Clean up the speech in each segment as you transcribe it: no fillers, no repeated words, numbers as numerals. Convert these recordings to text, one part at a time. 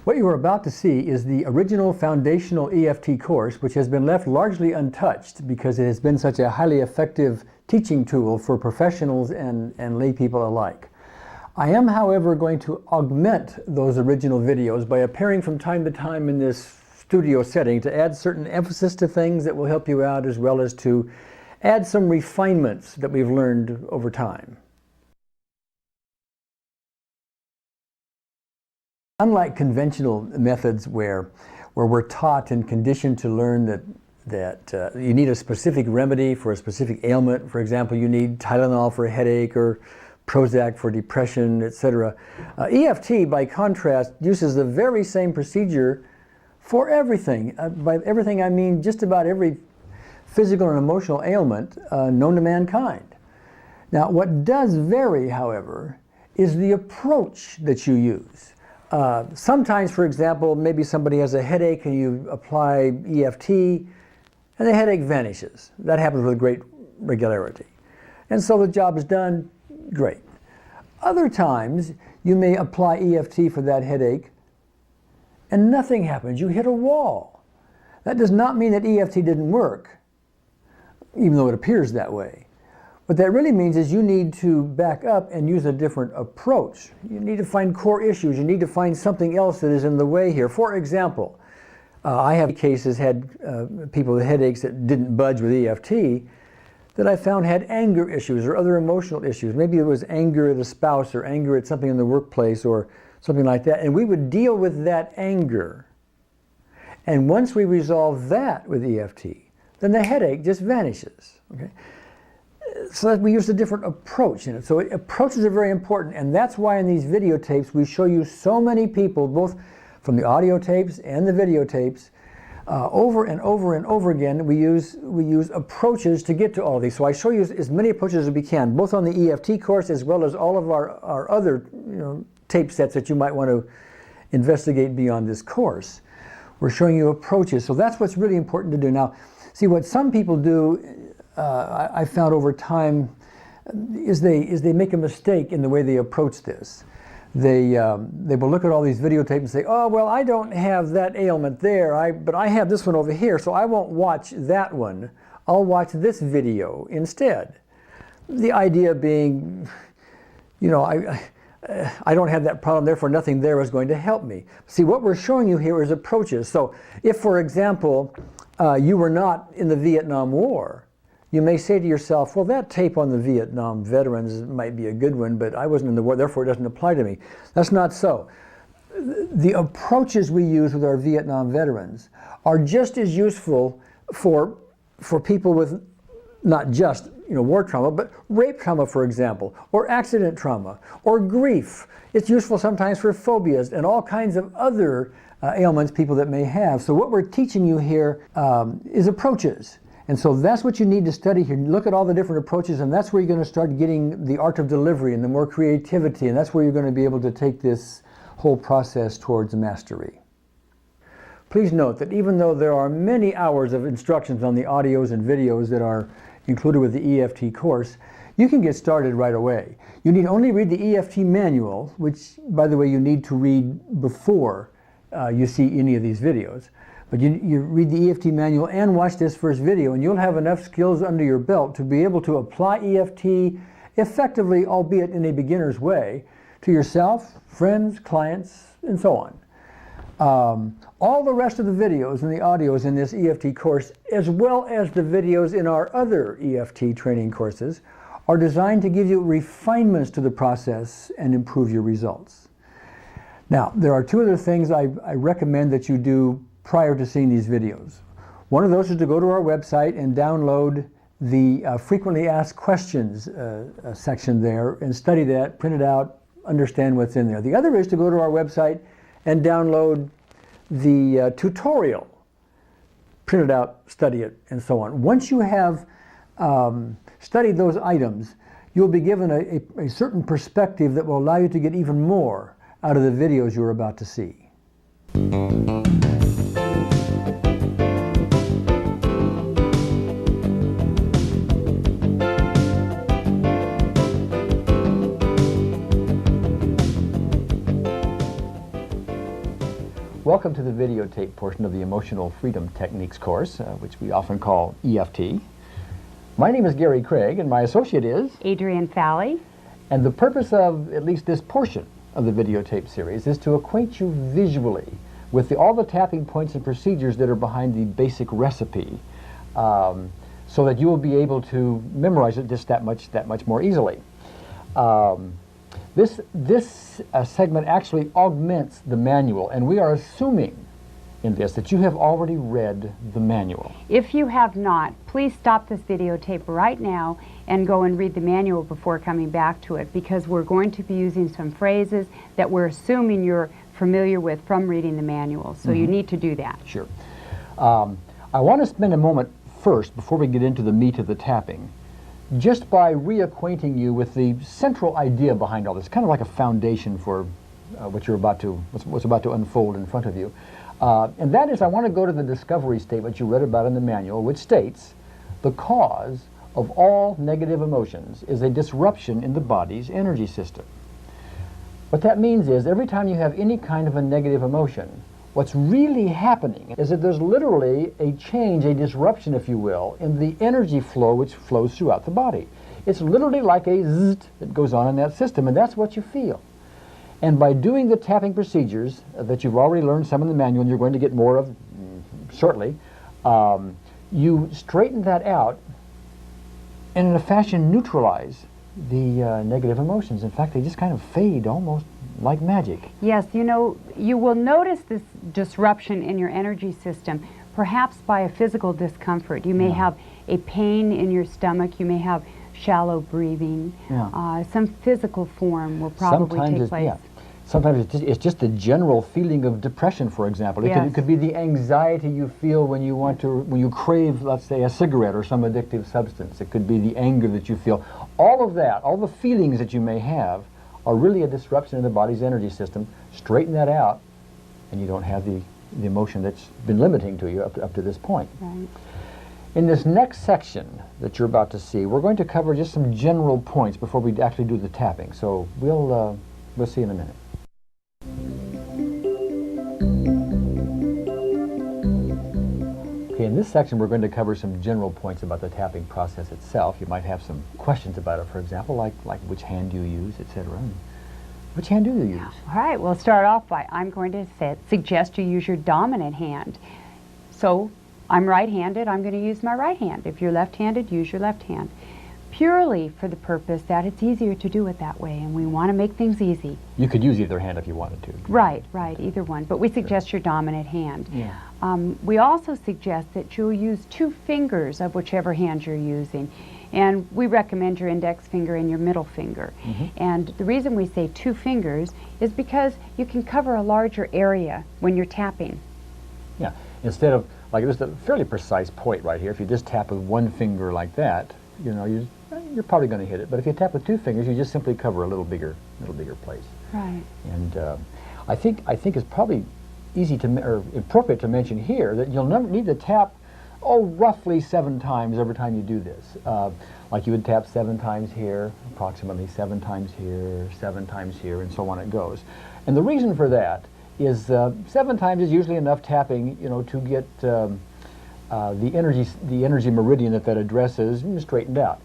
What you are about to see is the original foundational EFT course, which has been left largely untouched because it has been such a highly effective teaching tool for professionals and lay people alike. I am, however, going to augment those original videos by appearing from time to time in this studio setting to add certain emphasis to things that will help you out, as well as to add some refinements that we've learned over time. Unlike conventional methods where we're taught and conditioned to learn that you need a specific remedy for a specific ailment, for example, you need Tylenol for a headache or Prozac for depression, etc. EFT, by contrast, uses the very same procedure for everything. By everything, I mean just about every physical and emotional ailment known to mankind. Now, what does vary, however, is the approach that you use. Sometimes, for example, maybe somebody has a headache and you apply EFT and the headache vanishes. That happens with great regularity. And so the job is done, great. Other times, you may apply EFT for that headache and nothing happens. You hit a wall. That does not mean that EFT didn't work, even though it appears that way. What that really means is you need to back up and use a different approach. You need to find core issues. You need to find something else that is in the way here. For example, I have cases, had people with headaches that didn't budge with EFT that I found had anger issues or other emotional issues. Maybe it was anger at a spouse or anger at something in the workplace or something like that. And we would deal with that anger. And once we resolve that with EFT, then the headache just vanishes. Okay? So that we use a different approach in it. So approaches are very important, and that's why in these videotapes we show you so many people, both from the audio tapes and the videotapes, over and over and over again. We use approaches to get to all these. So I show you as many approaches as we can, both on the EFT course as well as all of our other tape sets that you might want to investigate beyond this course. We're showing you approaches. So that's what's really important to do. Now, see, what some people do, I found over time, is they make a mistake in the way they approach this. They will look at all these videotapes and say, oh, well, I don't have that ailment there, but I have this one over here, so I won't watch that one. I'll watch this video instead. The idea being, I don't have that problem, therefore nothing there is going to help me. See, what we're showing you here is approaches. So if, for example, you were not in the Vietnam War, you may say to yourself, well, that tape on the Vietnam veterans might be a good one, but I wasn't in the war, therefore it doesn't apply to me. That's not so. The approaches we use with our Vietnam veterans are just as useful for people with not just war trauma, but rape trauma, for example, or accident trauma, or grief. It's useful sometimes for phobias and all kinds of other ailments people that may have. So what we're teaching you here is approaches. And so that's what you need to study here. Look at all the different approaches, and that's where you're going to start getting the art of delivery and the more creativity, and that's where you're going to be able to take this whole process towards mastery. Please note that even though there are many hours of instructions on the audios and videos that are included with the EFT course, you can get started right away. You need only read the EFT manual, which, by the way, you need to read before you see any of these videos. But you read the EFT manual and watch this first video, and you'll have enough skills under your belt to be able to apply EFT effectively, albeit in a beginner's way, to yourself, friends, clients, and so on. All the rest of the videos and the audios in this EFT course, as well as the videos in our other EFT training courses, are designed to give you refinements to the process and improve your results. Now, there are two other things I recommend that you do prior to seeing these videos. One of those is to go to our website and download the frequently asked questions section there and study that, print it out, understand what's in there. The other is to go to our website and download the tutorial, print it out, study it, and so on. Once you have studied those items, you'll be given a certain perspective that will allow you to get even more out of the videos you're about to see. Welcome to the videotape portion of the Emotional Freedom Techniques course, which we often call EFT. My name is Gary Craig, and my associate is Adrienne Falley. And the purpose of at least this portion of the videotape series is to acquaint you visually with all the tapping points and procedures that are behind the basic recipe, so that you will be able to memorize it just that much more easily. This segment actually augments the manual, and we are assuming in this that you have already read the manual. If you have not, please stop this videotape right now and go and read the manual before coming back to it, because we're going to be using some phrases that we're assuming you're familiar with from reading the manual. So you need to do that. Sure. I want to spend a moment first, before we get into the meat of the tapping, just by reacquainting you with the central idea behind all this, kind of like a foundation for what's about to unfold in front of you. And that is, I want to go to the discovery statement you read about in the manual, which states, the cause of all negative emotions is a disruption in the body's energy system. What that means is, every time you have any kind of a negative emotion, what's really happening is that there's literally a change, a disruption, if you will, in the energy flow which flows throughout the body. It's literally like a zzz that goes on in that system, and that's what you feel. And by doing the tapping procedures that you've already learned some in the manual, and you're going to get more of shortly, you straighten that out and in a fashion neutralize the negative emotions. In fact, they just kind of fade almost like magic. Yes, you know, you will notice this disruption in your energy system, perhaps by a physical discomfort. You may have a pain in your stomach, you may have shallow breathing, some physical form will probably take place. Yeah. Sometimes it's just a general feeling of depression, for example. It could be the anxiety you feel when you crave, let's say, a cigarette or some addictive substance. It could be the anger that you feel. All of that, all the feelings that you may have, are really a disruption in the body's energy system. Straighten that out, and you don't have the emotion that's been limiting to you up to this point. Right. In this next section that you're about to see, we're going to cover just some general points before we actually do the tapping. So we'll see in a minute. Okay, in this section we're going to cover some general points about the tapping process itself. You might have some questions about it, for example, like which hand do you use, etc. Which hand do you use? All right, we'll start off by, I'm going to suggest you use your dominant hand. So I'm right-handed, I'm going to use my right hand. If you're left-handed, use your left hand. Purely for the purpose that it's easier to do it that way, and we want to make things easy. You could use either hand if you wanted to. Right, either one, but we suggest your dominant hand. Yeah. We also suggest that you'll use 2 fingers of whichever hand you're using, and we recommend your index finger and your middle finger. And the reason we say 2 fingers is because you can cover a larger area when you're tapping. Yeah, instead of, like, there's a fairly precise point right here. If you just tap with 1 finger like that, you know, you're probably going to hit it. But if you tap with 2 fingers, you just simply cover a little bigger place. Right. And I think it's probably easy to, or appropriate to mention here, that you'll never need to tap, roughly 7 times every time you do this. Like you would tap 7 times here, approximately 7 times here, 7 times here, and so on it goes. And the reason for that is 7 times is usually enough tapping, you know, to get the energy meridian that addresses straightened out.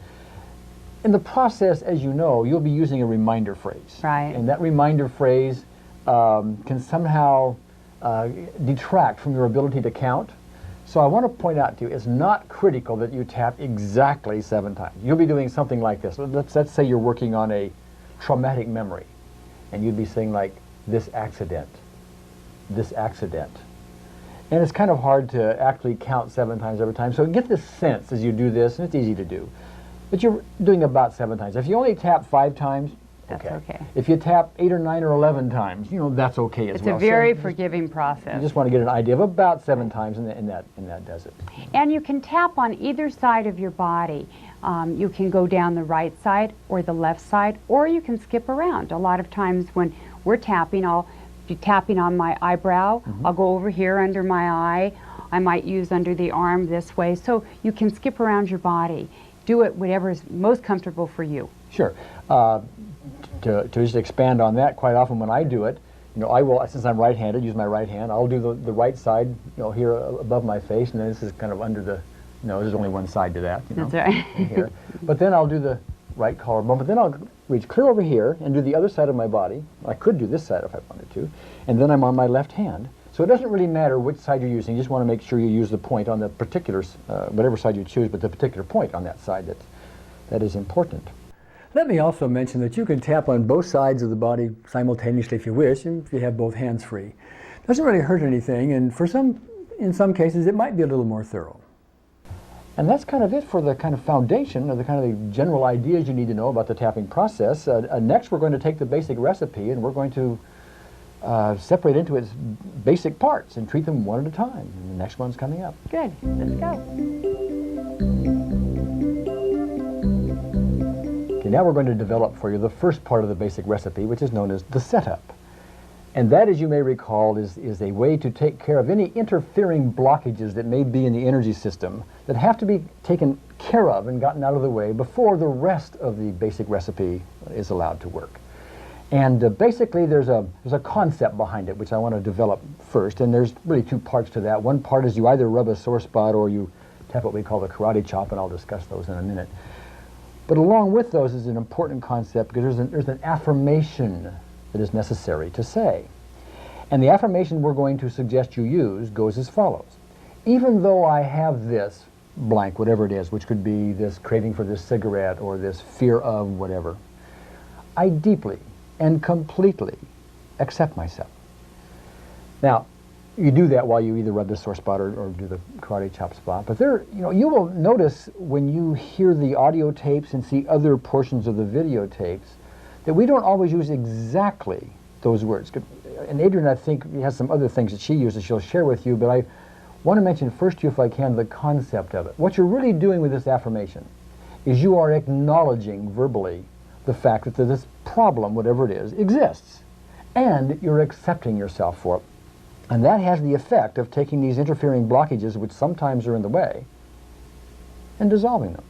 In the process, as you know, you'll be using a reminder phrase. Right. And that reminder phrase can somehow detract from your ability to count. So I want to point out to you, it's not critical that you tap exactly 7 times. You'll be doing something like this. Let's say you're working on a traumatic memory, and you'd be saying like, this accident. And it's kind of hard to actually count 7 times every time. So get this sense as you do this, and it's easy to do. But you're doing about 7 times. If you only tap 5 times, that's okay. If you tap 8 or 9 or 11 times, you know, that's okay as well. It's a very forgiving process. You just want to get an idea of about 7 times, and that does it. And you can tap on either side of your body. You can go down the right side or the left side, or you can skip around. A lot of times when we're tapping, I'll be tapping on my eyebrow. I'll go over here under my eye. I might use under the arm this way. So you can skip around your body. Do it whatever is most comfortable for you. Sure. To just expand on that, quite often when I do it, I will, since I'm right-handed, use my right hand. I'll do the right side, here above my face, and then this is kind of under the, there's only one side to that, That's right. here. But then I'll do the right collarbone, but then I'll reach clear over here and do the other side of my body. I could do this side if I wanted to, and then I'm on my left hand. So it doesn't really matter which side you're using. You just want to make sure you use the point on the particular, whatever side you choose, but the particular point on that side that is important. Let me also mention that you can tap on both sides of the body simultaneously if you wish, and if you have both hands free. Doesn't really hurt anything, and in some cases it might be a little more thorough. And that's kind of it for the kind of foundation, or the kind of the general ideas you need to know about the tapping process. Next we're going to take the basic recipe and we're going to separate into its basic parts and treat them one at a time. And the next one's coming up. Good. Let's go. Okay, now we're going to develop for you the first part of the basic recipe, which is known as the setup. And that, as you may recall, is a way to take care of any interfering blockages that may be in the energy system that have to be taken care of and gotten out of the way before the rest of the basic recipe is allowed to work. And basically there's a concept behind it which I want to develop first, and there's really two parts to that. One part is you either rub a sore spot or you tap what we call the karate chop, and I'll discuss those in a minute. But along with those is an important concept because there's an affirmation that is necessary to say. And the affirmation we're going to suggest you use goes as follows. Even though I have this blank, whatever it is, which could be this craving for this cigarette or this fear of whatever, I deeply and completely accept myself. Now, you do that while you either rub the sore spot or do the karate chop spot. But you will notice when you hear the audio tapes and see other portions of the videotapes that we don't always use exactly those words. And Adrienne, I think, has some other things that she uses she'll share with you, but I want to mention first to you, if I can, the concept of it. What you're really doing with this affirmation is you are acknowledging verbally the fact that this problem, whatever it is, exists. And you're accepting yourself for it. And that has the effect of taking these interfering blockages, which sometimes are in the way, and dissolving them.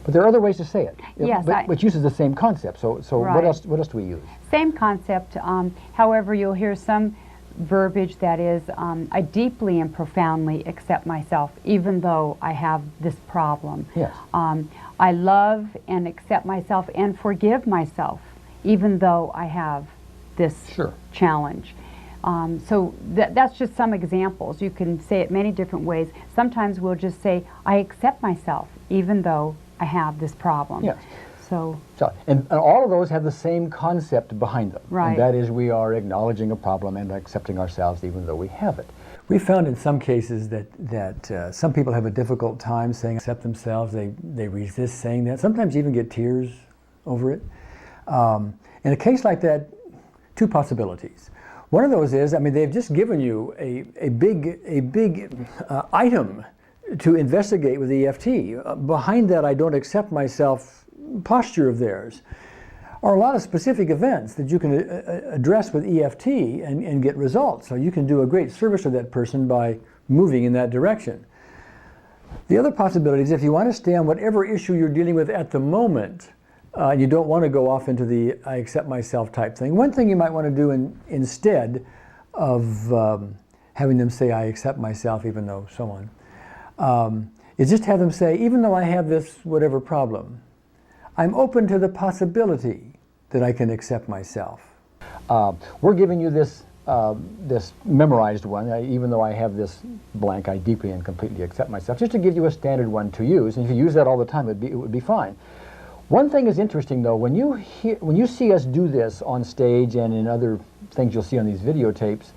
But there are other ways to say it. Yes, but uses the same concept. So Right. what else do we use? Same concept. However, you'll hear some verbiage that is, I deeply and profoundly accept myself, even though I have this problem. Yes. I love and accept myself and forgive myself, even though I have this Sure. challenge. So that's just some examples. You can say it many different ways. Sometimes we'll just say, I accept myself, even though I have this problem. Yes. So And all of those have the same concept behind them. Right. And that is we are acknowledging a problem and accepting ourselves even though we have it. We found in some cases that some people have a difficult time saying accept themselves. They resist saying that. Sometimes even get tears over it. In a case like that, two possibilities. One of those is, they've just given you a big item to investigate with EFT. Behind that I don't accept myself posture of theirs are a lot of specific events that you can address with EFT and get results. So you can do a great service to that person by moving in that direction. The other possibility is if you want to stay on whatever issue you're dealing with at the moment, you don't want to go off into the I accept myself type thing. One thing you might want to do instead of having them say I accept myself even though so on, is just have them say, even though I have this whatever problem, I'm open to the possibility that I can accept myself. We're giving you this memorized one, even though I have this blank, I deeply and completely accept myself, just to give you a standard one to use. And if you use that all the time, it would be fine. One thing is interesting though, when you see us do this on stage and in other things you'll see on these videotapes,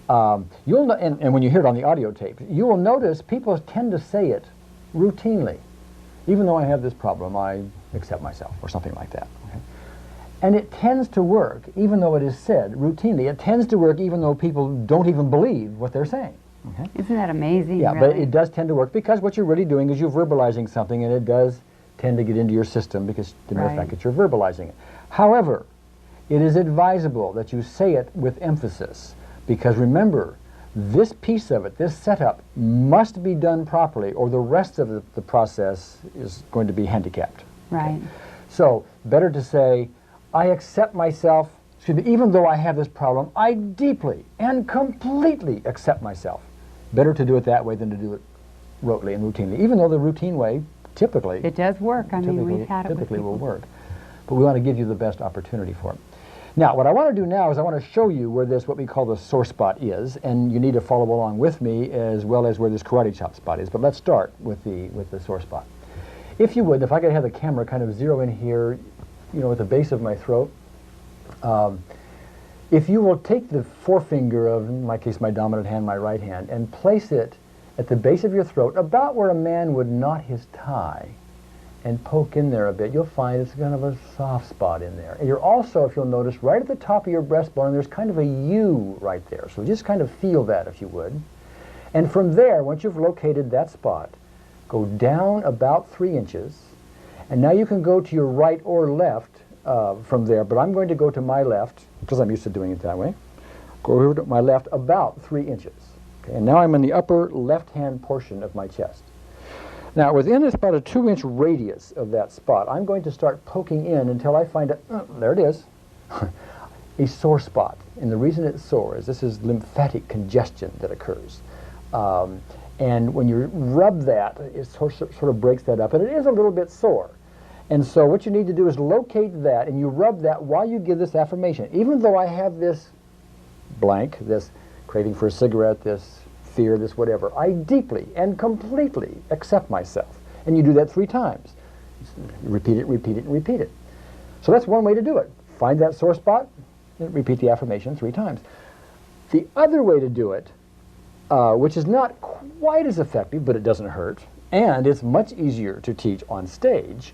and when you hear it on the audio tape, you will notice people tend to say it routinely. Even though I have this problem, I accept myself, or something like that. Okay? And it tends to work, even though it is said routinely. It tends to work even though people don't even believe what they're saying. Okay? isn't that amazing? Yeah, really? but it does tend to work because what you're really doing is you're verbalizing something, and it does tend to get into your system because the mere fact that you're verbalizing it. However, it is advisable that you say it with emphasis because remember, this piece of it, this setup, must be done properly or the rest of the process is going to be handicapped. Right. So, better to say, I accept myself even though I have this problem, I deeply and completely accept myself. Better to do it that way than to do it rotely and routinely, even though the routine way typically It does work. I mean, we've had it with typically will people. work. But we want to give you the best opportunity for it. Now, what I want to do now is I want to show you where this, what we call the sore spot is, and you need to follow along with me as well as where this karate chop spot is. But let's start with the sore spot. If you would, if I could have the camera kind of zero in here, you know, at the base of my throat. If you will take the forefinger of, in my case, my dominant hand, my right hand, and place it at the base of your throat, about where a man would knot his tie, and poke in there a bit, you'll find it's kind of a soft spot in there. And you're also, if you'll notice, right at the top of your breastbone, and there's kind of a U right there. So just kind of feel that, if you would. And from there, once you've located that spot, go down about 3 inches. And now you can go to your right or left from there, but I'm going to go to my left, because I'm used to doing it that way. Go over to my left about 3 inches. Okay, and now I'm in the upper left-hand portion of my chest. Now, within about a 2-inch radius of that spot, I'm going to start poking in until I find there it is, a sore spot. And the reason it's sore is this is lymphatic congestion that occurs. And when you rub that, it sort of breaks that up, and it is a little bit sore. And so what you need to do is locate that, and you rub that while you give this affirmation. Even though I have this blank, this craving for a cigarette, this fear, this whatever, I deeply and completely accept myself. And you do that 3 times. Repeat it, repeat it, and repeat it. So that's one way to do it. Find that sore spot, and repeat the affirmation 3 times. The other way to do it, which is not quite as effective, but it doesn't hurt, and it's much easier to teach on stage,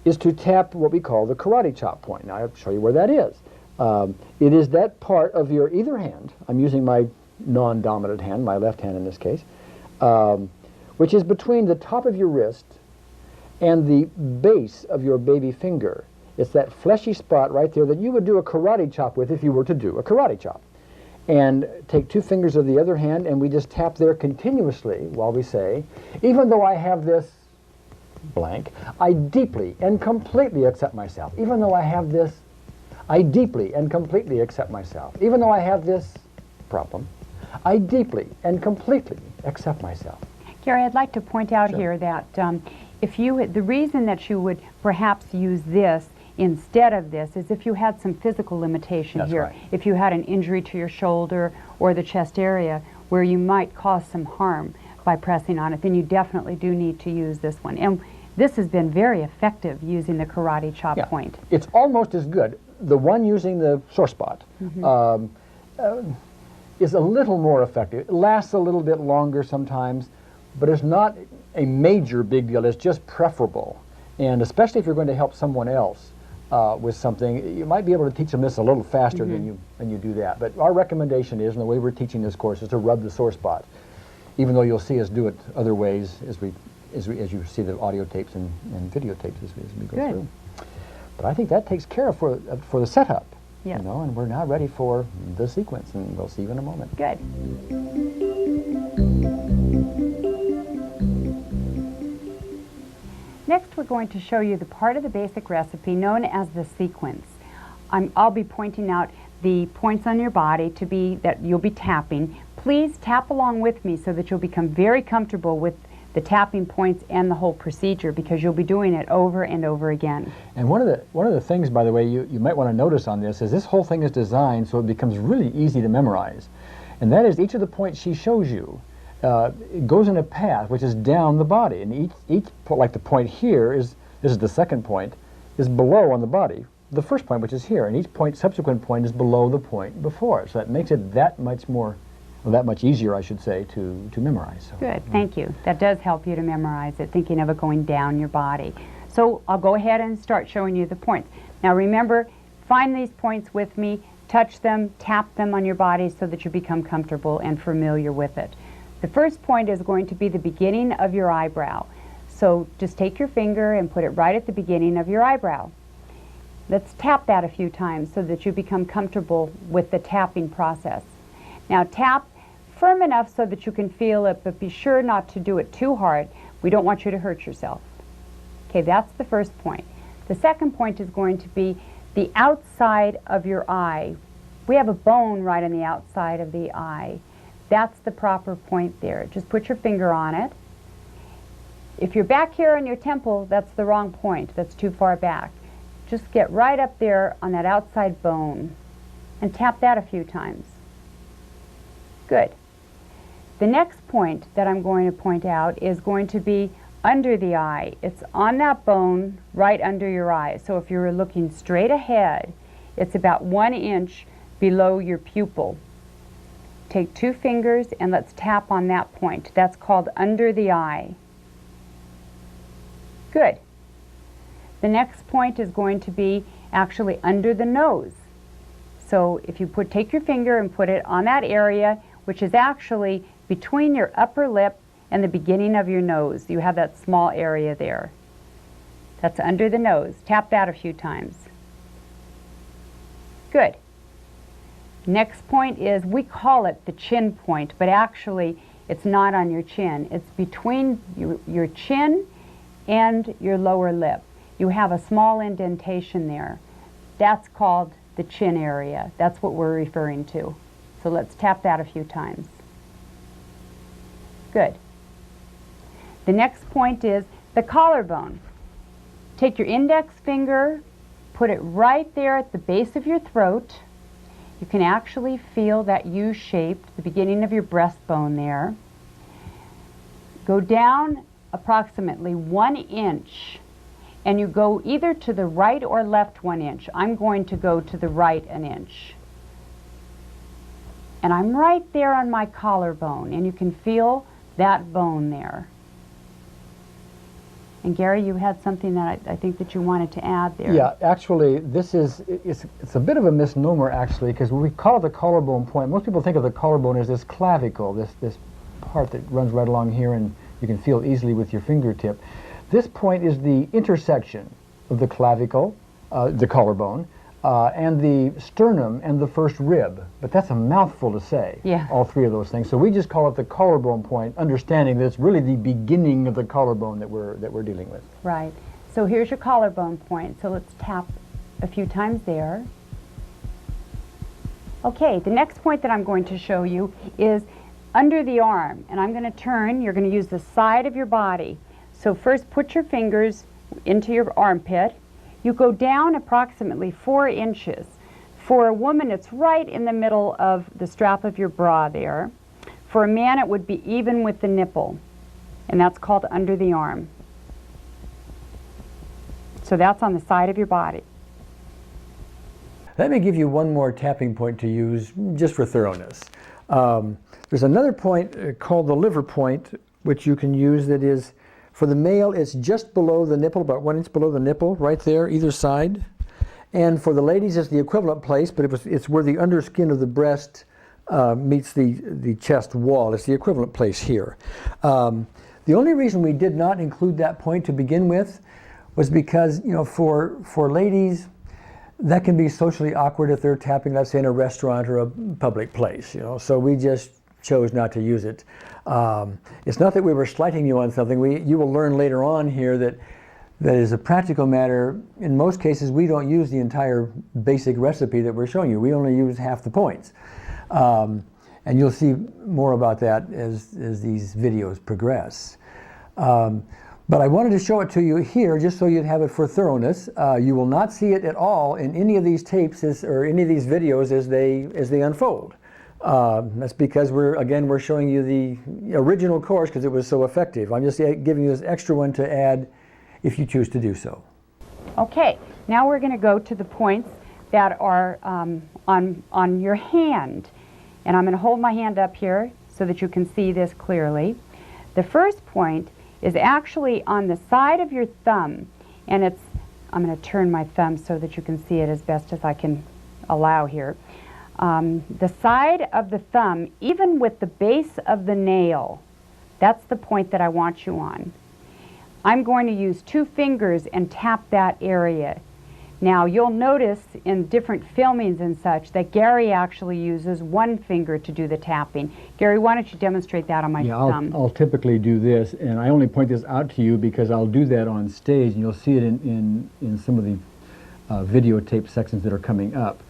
is to tap what we call the karate chop point. Now I'll show you where that is. It is that part of your either hand, I'm using my non-dominant hand, my left hand in this case, which is between the top of your wrist and the base of your baby finger. It's that fleshy spot right there that you would do a karate chop with if you were to do a karate chop. And take 2 fingers of the other hand, and we just tap there continuously while we say, even though I have this blank, I deeply and completely accept myself. Even though I have this, I deeply and completely accept myself. Even though I have this problem, I deeply and completely accept myself. Gary, I'd like to point out Sure. here that the reason that you would perhaps use this instead of this is if you had some physical limitation That's here. right. If you had an injury to your shoulder or the chest area where you might cause some harm by pressing on it, then you definitely do need to use this one. And this has been very effective using the karate chop Yeah. point. It's almost as good. The one using the sore spot is a little more effective. It lasts a little bit longer sometimes, but it's not a major big deal. It's just preferable. And especially if you're going to help someone else with something, you might be able to teach them this a little faster than you do that. But our recommendation is, and the way we're teaching this course, is to rub the sore spot, even though you'll see us do it other ways as you see the audio tapes and videotapes as we go Good. through. But I think that takes care of for the setup. Yes. You know, and we're now ready for the sequence, and we'll see you in a moment. Good. Next, we're going to show you the part of the basic recipe known as the sequence. I'll be pointing out the points on your body that you'll be tapping. Please tap along with me so that you'll become very comfortable with the tapping points and the whole procedure, because you'll be doing it over and over again. And one of the things, by the way, you might want to notice on this is this whole thing is designed so it becomes really easy to memorize. And that is, each of the points she shows you it goes in a path which is down the body. And each like the point here this is the second point, is below on the body the first point, which is here. And each subsequent point is below the point before it. So that makes it that much easier, I should say, to memorize. So, Good, thank you. That does help you to memorize it, thinking of it going down your body. So I'll go ahead and start showing you the points. Now remember, find these points with me, touch them, tap them on your body so that you become comfortable and familiar with it. The first point is going to be the beginning of your eyebrow. So just take your finger and put it right at the beginning of your eyebrow. Let's tap that a few times so that you become comfortable with the tapping process. Now tap firm enough so that you can feel it, but be sure not to do it too hard. We don't want you to hurt yourself. Okay, that's the first point. The second point is going to be the outside of your eye. We have a bone right on the outside of the eye. That's the proper point there. Just put your finger on it. If you're back here on your temple, that's the wrong point. That's too far back. Just get right up there on that outside bone and tap that a few times. Good. The next point that I'm going to point out is going to be under the eye. It's on that bone right under your eye. So if you're looking straight ahead, it's about 1 inch below your pupil. Take 2 fingers and let's tap on that point. That's called under the eye. Good. The next point is going to be actually under the nose. So if you take your finger and put it on that area, which is actually between your upper lip and the beginning of your nose. You have that small area there. That's under the nose. Tap that a few times. Good. Next point is, we call it the chin point, but actually it's not on your chin. It's between your chin and your lower lip. You have a small indentation there. That's called the chin area. That's what we're referring to. So let's tap that a few times. Good. The next point is the collarbone. Take your index finger, put it right there at the base of your throat. You can actually feel that U-shape, the beginning of your breastbone there. Go down approximately 1 inch, and you go either to the right or left 1 inch. I'm going to go to the right 1 inch. And I'm right there on my collarbone, and you can feel that bone there. And Gary, you had something that I think that you wanted to add there. Yeah, actually, it's a bit of a misnomer, actually, because when we call it the collarbone point, most people think of the collarbone as this clavicle, this part that runs right along here and you can feel easily with your fingertip. This point is the intersection of the clavicle, the collarbone, and the sternum and the first rib. But that's a mouthful to say, yeah. All 3 of those things. So we just call it the collarbone point, understanding that it's really the beginning of the collarbone that we're dealing with. Right. So here's your collarbone point. So let's tap a few times there. Okay, the next point that I'm going to show you is under the arm. And I'm going to turn, you're going to use the side of your body. So first put your fingers into your armpit. You go down approximately 4 inches. For a woman, it's right in the middle of the strap of your bra there. For a man, it would be even with the nipple, and that's called under the arm. So that's on the side of your body. Let me give you one more tapping point to use, just for thoroughness. There's another point called the liver point, which you can use that is, for the male, it's just below the nipple, about 1 inch below the nipple, right there, either side. And for the ladies, it's the equivalent place, but it's where the underskin of the breast meets the chest wall. It's the equivalent place here. The only reason we did not include that point to begin with was because, for ladies, that can be socially awkward if they're tapping, let's say, in a restaurant or a public place, So we just chose not to use it. It's not that we were slighting you on something. You will learn later on here that as a practical matter, in most cases, we don't use the entire basic recipe that we're showing you. We only use half the points. And you'll see more about that as these videos progress. But I wanted to show it to you here just so you'd have it for thoroughness. You will not see it at all in any of these tapes or any of these videos as they unfold. That's because we're showing you the original course because it was so effective. I'm just giving you this extra one to add if you choose to do so. Okay, now we're going to go to the points that are on your hand. And I'm going to hold my hand up here so that you can see this clearly. The first point is actually on the side of your thumb, and I'm going to turn my thumb so that you can see it as best as I can allow here. The side of the thumb, even with the base of the nail, that's the point that I want you on. I'm going to use 2 fingers and tap that area. Now you'll notice in different filmings and such that Gary actually uses 1 finger to do the tapping. Gary, why don't you demonstrate that on my thumb? I'll typically do this, and I only point this out to you because I'll do that on stage, and you'll see it in some of the videotape sections that are coming up.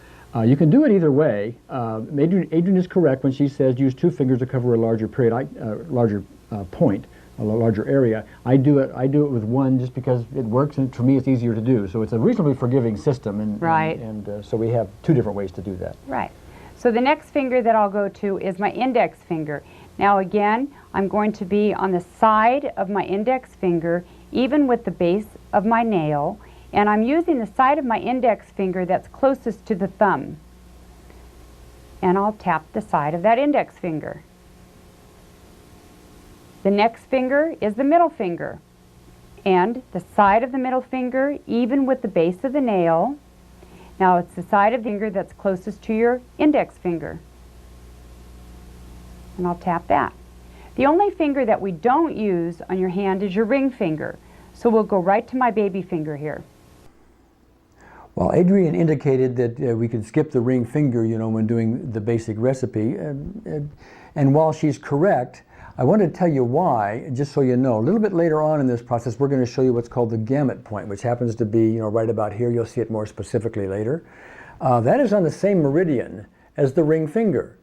You can do it either way. Adrian is correct when she says use 2 fingers to cover a larger point, a larger area. I do it with 1 just because it works, and for me it's easier to do. So it's a reasonably forgiving system, and Right. So we have 2 different ways to do that. Right. So the next finger that I'll go to is my index finger. Now again, I'm going to be on the side of my index finger, even with the base of my nail, and I'm using the side of my index finger that's closest to the thumb. And I'll tap the side of that index finger. The next finger is the middle finger, and the side of the middle finger, even with the base of the nail. Now it's the side of the finger that's closest to your index finger. And I'll tap that. The only finger that we don't use on your hand is your ring finger. So we'll go right to my baby finger here. Well, Adrian indicated that we could skip the ring finger, when doing the basic recipe. And while she's correct, I want to tell you why, just so you know. A little bit later on in this process, we're going to show you what's called the gamut point, which happens to be, right about here. You'll see it more specifically later. That is on the same meridian as the ring finger.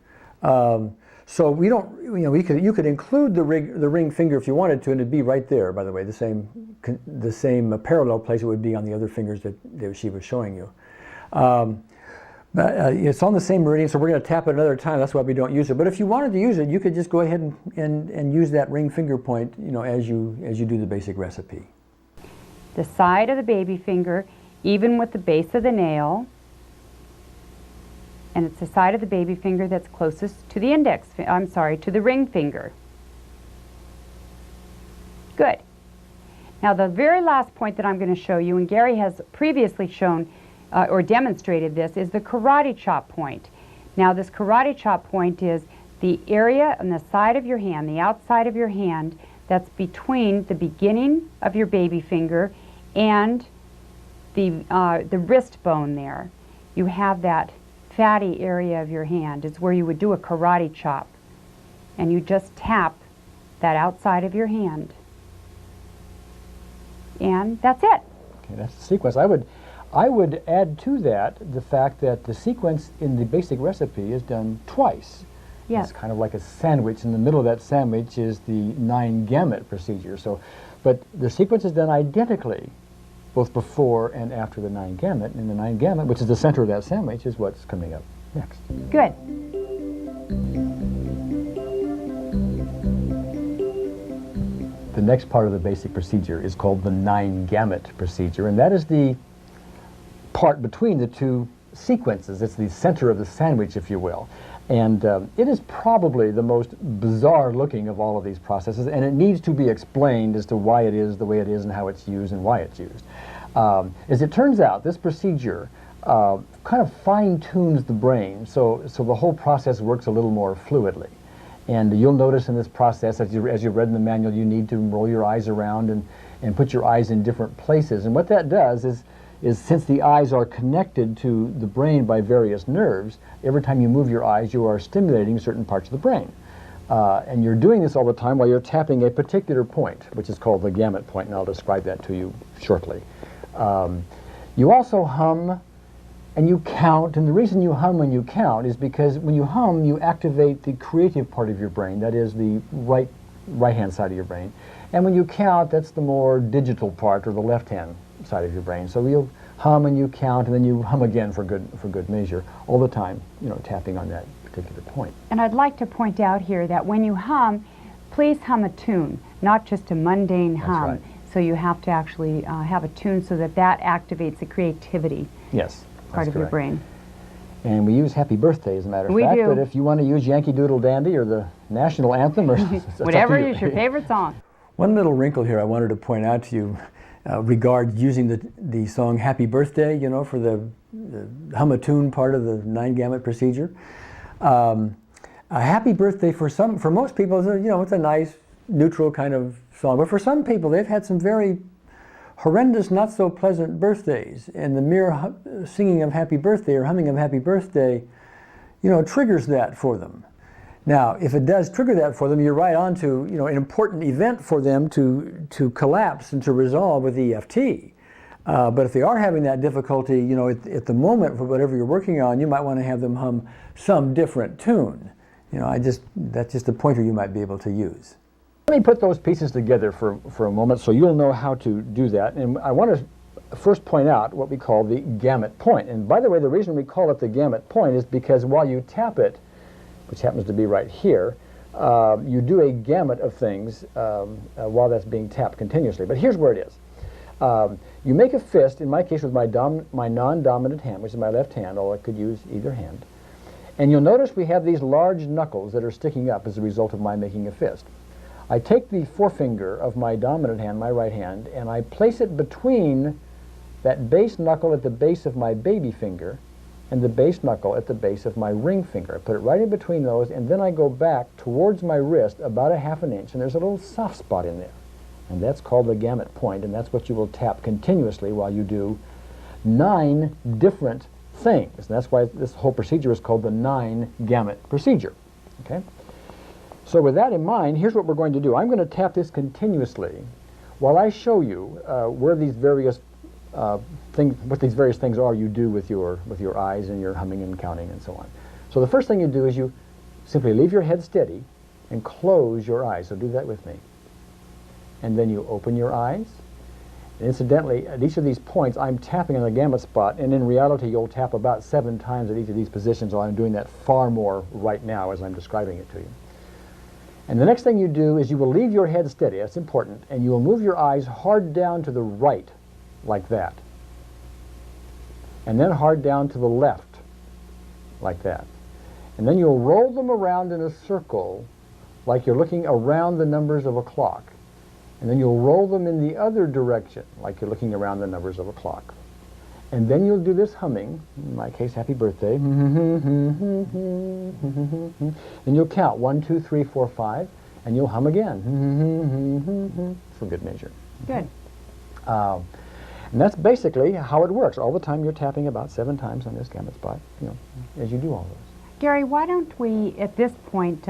So we don't, you could include the ring finger if you wanted to, and it'd be right there, by the way, the same parallel place it would be on the other fingers that she was showing you. But it's on the same meridian, so we're going to tap it another time. That's why we don't use it. But if you wanted to use it, you could just go ahead and use that ring finger point, as you do the basic recipe. The side of the baby finger, even with the base of the nail, and it's the side of the baby finger that's closest to the to the ring finger. Good. Now the very last point that I'm going to show you, and Gary has previously shown or demonstrated this, is the karate chop point. Now this karate chop point is the area on the side of your hand, the outside of your hand, that's between the beginning of your baby finger and the wrist bone there. You have that fatty area of your hand. It's where you would do a karate chop. And you just tap that outside of your hand. And that's it. Okay, that's the sequence. I would add to that the fact that the sequence in the basic recipe is done twice. Yes. It's kind of like a sandwich. In the middle of that sandwich is the 9 gamut procedure. But the sequence is done identically, both before and after the 9 gamut. And the 9 gamut, which is the center of that sandwich, is what's coming up next. Good. The next part of the basic procedure is called the 9 gamut procedure, and that is the part between the 2 sequences. It's the center of the sandwich, if you will. And it is probably the most bizarre looking of all of these processes, and it needs to be explained as to why it is the way it is and how it's used and why it's used. As it turns out, this procedure kind of fine-tunes the brain, so the whole process works a little more fluidly. And you'll notice in this process, as you read in the manual, you need to roll your eyes around and put your eyes in different places. And what that does is since the eyes are connected to the brain by various nerves, every time you move your eyes, you are stimulating certain parts of the brain. And you're doing this all the time while you're tapping a particular point, which is called the gamut point, and I'll describe that to you shortly. You also hum and you count, and the reason you hum and you count is because when you hum, you activate the creative part of your brain, that is the right-hand side of your brain. And when you count, that's the more digital part, or the left-hand side of your brain. So you'll hum and you count, and then you hum again for good measure, all the time, tapping on that particular point. And I'd like to point out here that when you hum, please hum a tune, not just a mundane hum. That's right. So you have to actually have a tune so that activates the creativity Yes, part of your correct. brain. And we use Happy Birthday, as a matter of We fact. do. But if you want to use Yankee Doodle Dandy or the national anthem, or it's up to Whatever you. is your favorite song. One little wrinkle here I wanted to point out to you regards using the song Happy Birthday, for the hum a tune part of the 9 gamut procedure. A Happy Birthday for most people, it's a nice, neutral kind of song. But for some people, they've had some very horrendous, not so pleasant birthdays. And the mere singing of Happy Birthday or humming of Happy Birthday, triggers that for them. Now, if it does trigger that for them, you're right on to, an important event for them to collapse and to resolve with EFT. But if they are having that difficulty, you know, at the moment for whatever you're working on, you might want to have them hum some different tune. You know, that's just a pointer you might be able to use. Let me put those pieces together for a moment so you'll know how to do that. And I want to first point out what we call the gamut point. And by the way, the reason we call it the gamut point is because while you tap it, which happens to be right here, you do a gamut of things while that's being tapped continuously. But here's where it is. You make a fist, in my case with my non-dominant hand, which is my left hand, although I could use either hand. And you'll notice we have these large knuckles that are sticking up as a result of my making a fist. I take the forefinger of my dominant hand, my right hand, and I place it between that base knuckle at the base of my baby finger and the base knuckle at the base of my ring finger. I put it right in between those, and then I go back towards my wrist about 1/2 inch, and there's a little soft spot in there. And that's called the gamut point, and that's what you will tap continuously while you do 9 different things. And that's why this whole procedure is called the 9-gamut procedure. Okay? So with that in mind, here's what we're going to do. I'm going to tap this continuously while I show you where these various what these various things are you do with your eyes and your humming and counting and so on. So the first thing you do is you simply leave your head steady and close your eyes. So do that with me. And then you open your eyes. And incidentally, at each of these points, I'm tapping on the gamut spot, and in reality, you'll tap about 7 times at each of these positions, although I'm doing that far more right now as I'm describing it to you. And the next thing you do is you will leave your head steady, that's important, and you will move your eyes hard down to the right, like that. And then hard down to the left, like that. And then you'll roll them around in a circle, like you're looking around the numbers of a clock. And then you'll roll them in the other direction, like you're looking around the numbers of a clock. And then you'll do this humming, in my case, happy birthday. And you'll count 1, 2, 3, 4, 5, and you'll hum again. For good measure. Good. And that's basically how it works. All the time you're tapping about 7 times on this gamut spot, you know, as you do all those. Gary, why don't we, at this point,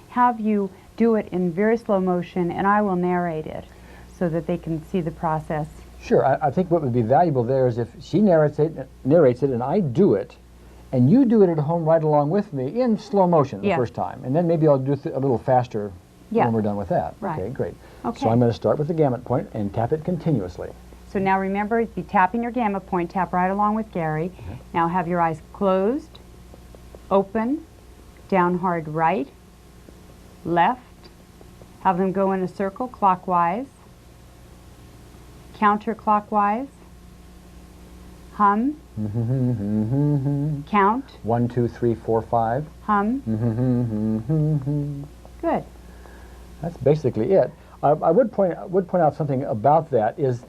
have you do it in very slow motion, and I will narrate it so that they can see the process. Sure. I think what would be valuable there is if she narrates it and I do it, and you do it at home right along with me in slow motion the first time. And then maybe I'll do a little faster when we're done with that. Right. Okay, great. Okay. So I'm going to start with the gamut point and tap it continuously. So now remember, be tapping your gamut point, tap right along with Gary. Now have your eyes closed, open, down hard right, left, have them go in a circle clockwise, counterclockwise, hum, count, 1, 2, 3, 4, 5. hum. Good. That's basically it. I would point out something about that is,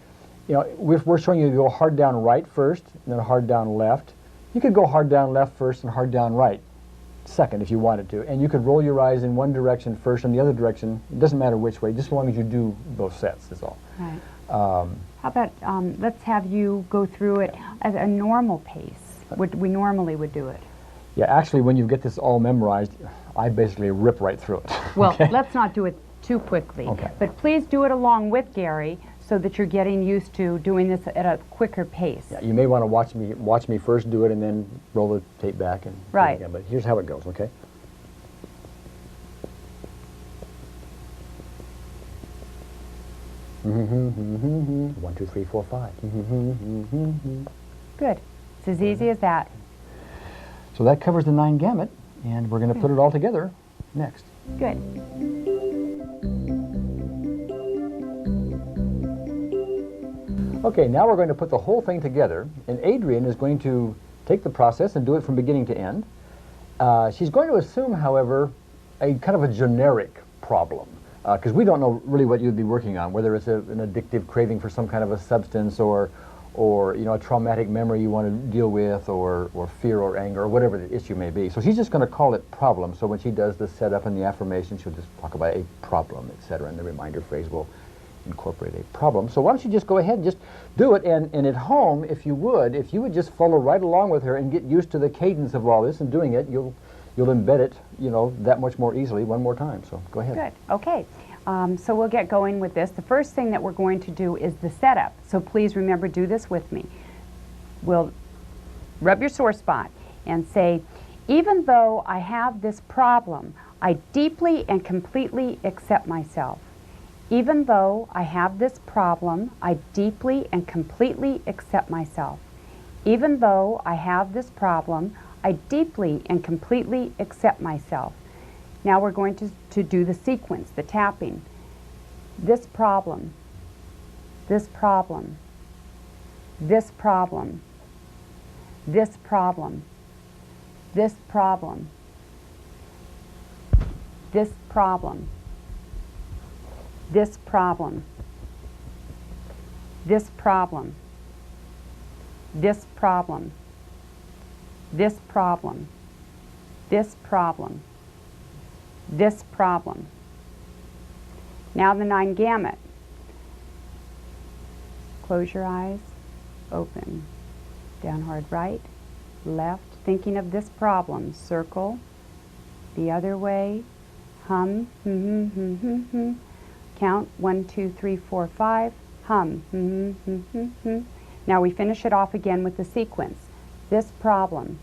you know, we're showing you to go hard down right first and then hard down left. You could go hard down left first and hard down right second if you wanted to, and you could roll your eyes in one direction first and the other direction. It doesn't matter which way, just as long as you do both sets is all. Right. How about let's have you go through it at a normal pace, what we normally would do it. Yeah, actually when you get this all memorized, I basically rip right through it. Well, okay? let's not do it too quickly, Okay. but please do it along with Gary so that you're getting used to doing this at a quicker pace. Yeah, you may want to watch me first do it and then roll the tape back and do it again, but here's how it goes, okay? Mm-hmm. 1, 2, 3, 4, 5. Good. It's as easy as that. So that covers the 9 gamut, and we're going to put it all together next. Good. Okay, now we're going to put the whole thing together, and Adrienne is going to take the process and do it from beginning to end. She's going to assume, however, a kind of a generic problem, because we don't know really what you'd be working on, whether it's an addictive craving for some kind of a substance or you know, a traumatic memory you want to deal with, or fear or anger, or whatever the issue may be. So she's just going to call it problem. So when she does the setup and the affirmation, she'll just talk about a problem, etc., and the reminder phrase will incorporate a problem. So why don't you just go ahead and just do it, and at home, if you would just follow right along with her and get used to the cadence of all this and doing it, you'll embed it, you know, that much more easily one more time. So go ahead. Good. Okay. So we'll get going with this. The first thing that we're going to do is the setup. So please remember, do this with me. We'll rub your sore spot and say, even though I have this problem, I deeply and completely accept myself. Even though I have this problem, I deeply and completely accept myself. Even though I have this problem, I deeply and completely accept myself. Now we're going to do the sequence, the tapping. This problem, this problem, this problem, this problem, this problem, this problem, this problem, this problem, this problem, this problem, this problem, this problem. Now the 9 gamut. Close your eyes, open, down hard right, left, thinking of this problem, circle, the other way, hum, count 1, 2, 3, 4, 5, hum, Now we finish it off again with the sequence. This problem,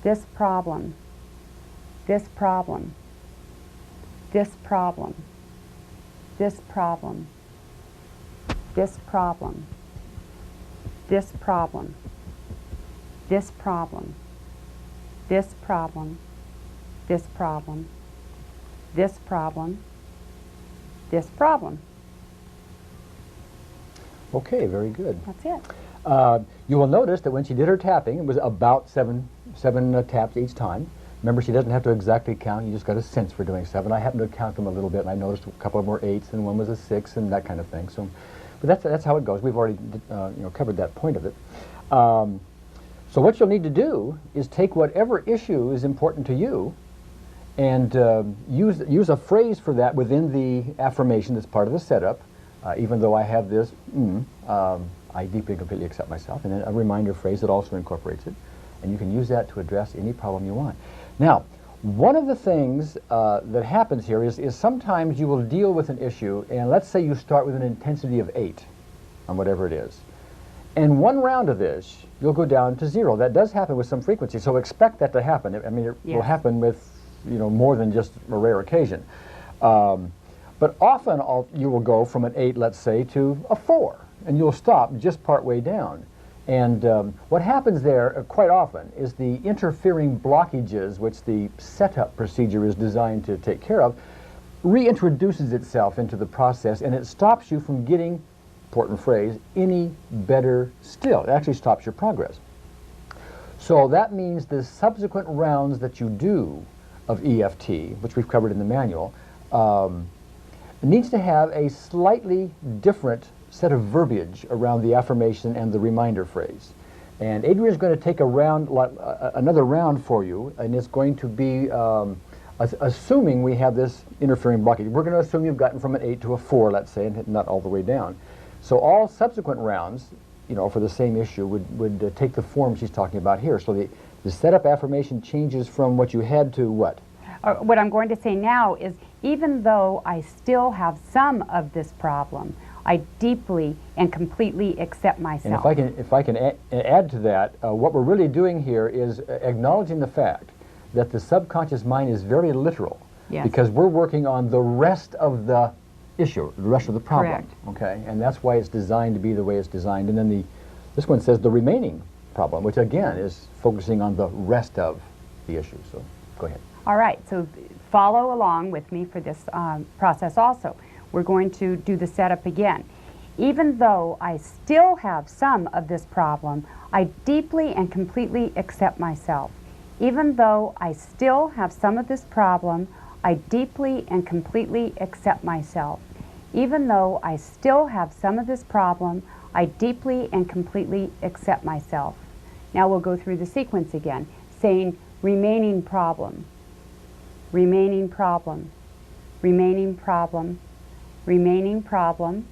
this problem, this problem, this problem, this problem, this problem, this problem, this problem, this problem, this problem, this problem, this problem. Okay, very good. That's it. You will notice that when she did her tapping, it was about seven taps each time. Remember, she doesn't have to exactly count. You just got a sense for doing 7. I happened to count them a little bit, and I noticed a couple of them were 8s, and one was a 6, and that kind of thing. So, but that's how it goes. We've already covered that point of it. So what you'll need to do is take whatever issue is important to you, and use a phrase for that within the affirmation that's part of the setup. Even though I have this, I deeply and completely accept myself, and then a reminder phrase that also incorporates it. And you can use that to address any problem you want. Now, one of the things that happens here is sometimes you will deal with an issue, and let's say you start with an intensity of 8 on whatever it is. And one round of this, you'll go down to 0. That does happen with some frequency, so expect that to happen. I mean, it will happen with more than just a rare occasion. But often you will go from an 8, let's say, to a 4, and you'll stop just part way down. And what happens there quite often is the interfering blockages, which the setup procedure is designed to take care of, reintroduces itself into the process, and it stops you from getting, important phrase, any better still. It actually stops your progress. So that means the subsequent rounds that you do of EFT, which we've covered in the manual, needs to have a slightly different set of verbiage around the affirmation and the reminder phrase. And Adrian's going to take another round for you, and it's going to be assuming we have this interfering blockage. We're going to assume you've gotten from an 8 to a 4, let's say, and not all the way down. So all subsequent rounds, for the same issue would take the form she's talking about here. So the setup affirmation changes from what you had to what? What I'm going to say now is, even though I still have some of this problem, I deeply and completely accept myself. And if I can add to that, what we're really doing here is acknowledging the fact that the subconscious mind is very literal. Yes. Because we're working on the rest of the issue, the rest of the problem. Correct. Okay, and that's why it's designed to be the way it's designed. And then this one says the remaining problem, which again is focusing on the rest of the issue. So go ahead. All right, so follow along with me for this process also. We're going to do the setup again. Even though I still have some of this problem, I deeply and completely accept myself. Even though I still have some of this problem, I deeply and completely accept myself. Even though I still have some of this problem, I deeply and completely accept myself. Now we'll go through the sequence again, saying remaining problem, remaining problem, remaining problem, remaining problem,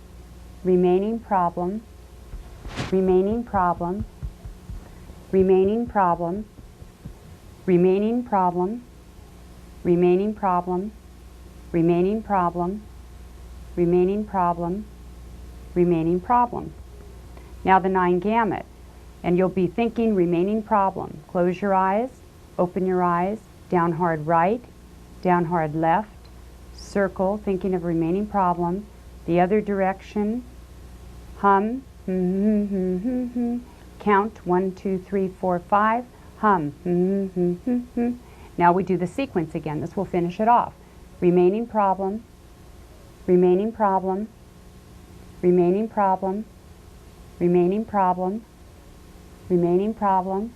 remaining problem, remaining problem, remaining problem, remaining problem, remaining problem, remaining problem, remaining problem, remaining problem. Now the 9 gamut. And you'll be thinking remaining problem. Close your eyes, open your eyes, down hard right, down hard left, circle, thinking of remaining problem, the other direction, hum, count 1, 2, 3, 4, 5, hum, Now we do the sequence again. This will finish it off. Remaining problem, remaining problem, remaining problem, remaining problem, remaining problem,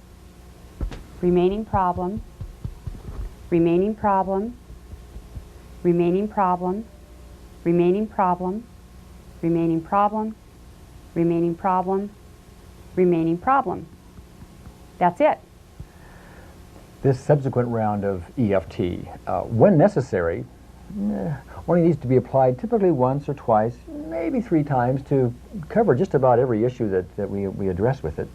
remaining problem, remaining problem, remaining problem, remaining problem, remaining problem, remaining problem, remaining problem. That's it. This subsequent round of EFT, when necessary, only needs to be applied typically once or twice, maybe 3 times to cover just about every issue that we address with it.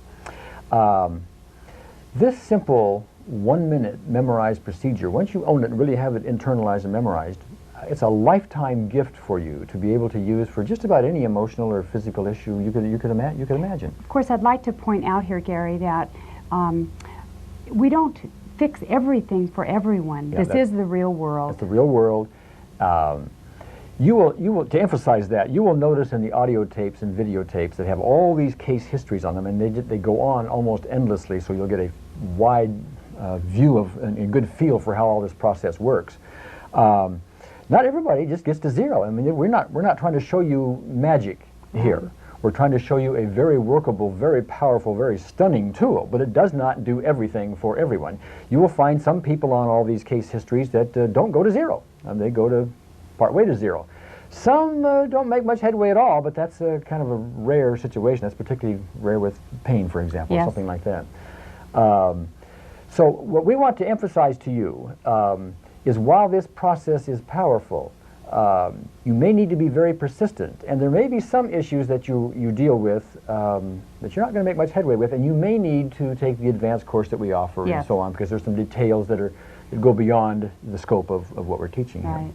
This simple 1-minute memorized procedure, once you own it and really have it internalized and memorized, it's a lifetime gift for you to be able to use for just about any emotional or physical issue you could imagine. Of course, I'd like to point out here, Gary, that we don't fix everything for everyone. Yeah, this is the real world. It's the real world. You will, to emphasize that, you will notice in the audio tapes and videotapes that have all these case histories on them, and they go on almost endlessly, so you'll get a wide view of and a good feel for how all this process works. Not everybody just gets to 0. I mean, we're not trying to show you magic here. We're trying to show you a very workable, very powerful, very stunning tool, but it does not do everything for everyone. You will find some people on all these case histories that don't go to 0. They go to partway to 0. Some don't make much headway at all, but that's kind of a rare situation. That's particularly rare with pain, for example, Yes. something like that. So what we want to emphasize to you is while this process is powerful, you may need to be very persistent, and there may be some issues that you deal with that you're not going to make much headway with, and you may need to take the advanced course that we offer Yes. and so on, because there's some details that go beyond the scope of what we're teaching here. Right.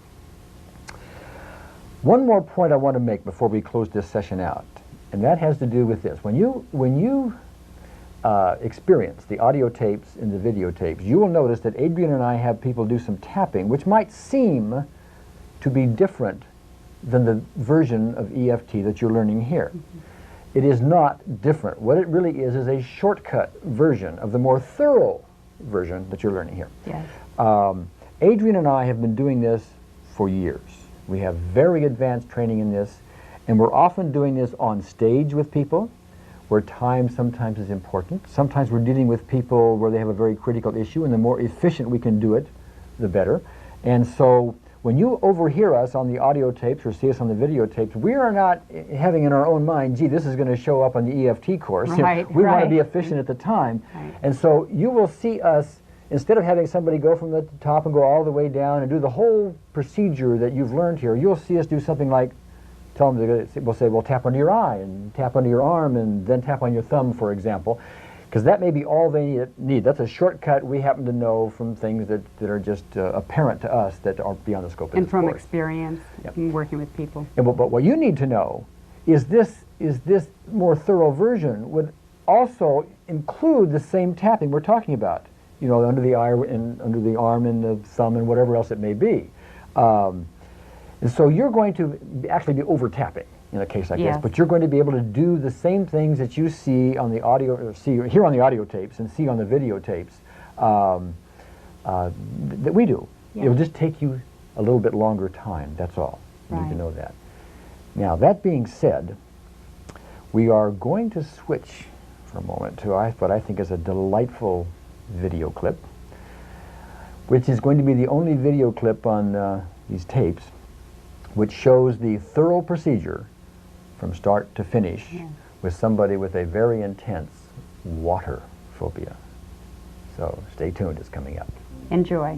One more point I want to make before we close this session out, and that has to do with this. When you experience the audio tapes and the videotapes, you will notice that Adrienne and I have people do some tapping, which might seem to be different than the version of EFT that you're learning here. It is not different. What it really is a shortcut version of the more thorough version that you're learning here. Yes. Adrienne and I have been doing this for years. We have very advanced training in this, and we're often doing this on stage with people, where time sometimes is important. Sometimes we're dealing with people where they have a very critical issue, and the more efficient we can do it, the better. And so when you overhear us on the audio tapes or see us on the videotapes, we are not having in our own mind, gee, this is going to show up on the EFT course. Right, we want to right. be efficient at the time. Right. And so you will see us, instead of having somebody go from the top and go all the way down and do the whole procedure that you've learned here, you'll see us do something like, tell them, we'll say, well, tap under your eye and tap under your arm and then tap on your thumb, for example, because that may be all they need. That's a shortcut we happen to know from things that are just apparent to us that are beyond the scope of And this from course. experience, Yep. and working with people. And but what you need to know is this more thorough version would also include the same tapping we're talking about, you know, under the eye and under the arm and the thumb and whatever else it may be. And so you're going to actually be over tapping in a case like this, Yes. but you're going to be able to do the same things that you see on the audio, or hear on the audio tapes and see on the videotapes that we do. Yeah. It'll just take you a little bit longer time, that's all. You need to Right. know that. Now, that being said, we are going to switch for a moment to what I think is a delightful video clip, which is going to be the only video clip on these tapes which shows the thorough procedure from start to finish with somebody with a very intense water phobia. So stay tuned, it's coming up. Enjoy.